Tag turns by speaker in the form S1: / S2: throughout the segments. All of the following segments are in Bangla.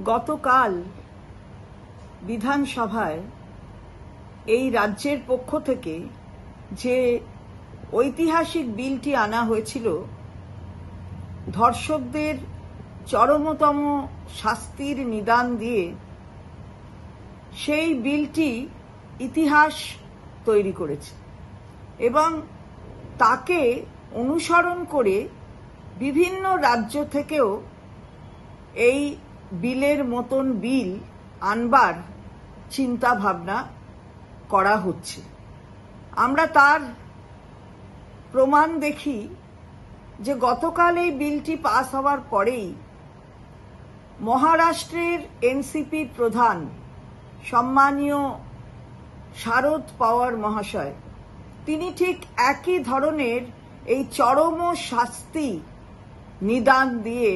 S1: গতকাল বিধানসভায় এই রাজ্যের পক্ষ থেকে যে ঐতিহাসিক বিলটি আনা হয়েছিল, ধর্ষকদের চরমতম শাস্তির নিদান দিয়ে, সেই বিলটি ইতিহাস তৈরি করেছে এবং তাকে অনুসরণ করে বিভিন্ন রাজ্য থেকেও এই বিলের মতন বিল আনবার চিন্তা ভাবনা করা হচ্ছে। আমরা তার প্রমাণ দেখি যে গতকাল এই বিলটি পাস হওয়ার পরেই মহারাষ্ট্রের এনসিপির প্রধান সম্মানীয় শারদ পাওয়ার মহাশয়, তিনি ঠিক একই ধরনের এই চরম শাস্তি নিদান দিয়ে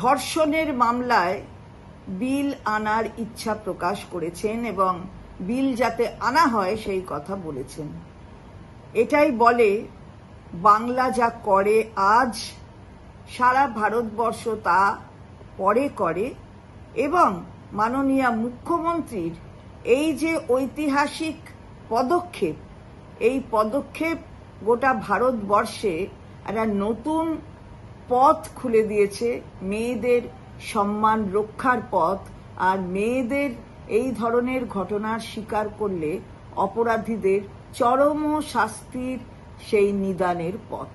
S1: ধর্ষণের মামলায় বিল আনার ইচ্ছা প্রকাশ করেছেন এবং বিল যাতে আনা হয় সেই কথা বলেছেন। এটাই বলে বাংলা যা করে আজ, সারা ভারতবর্ষ তা পরে করে এবং মাননীয় মুখ্যমন্ত্রীর এই যে ঐতিহাসিক পদক্ষেপ, এই পদক্ষেপ গোটা ভারতবর্ষে একটা নতুন পথ খুলে দিয়েছে, মেয়েদের সম্মান রক্ষার পথ, আর মেয়েদের এই ধরনের ঘটনার শিকার করলে অপরাধীদের চরম শাস্তির সেই নিদানের পথ।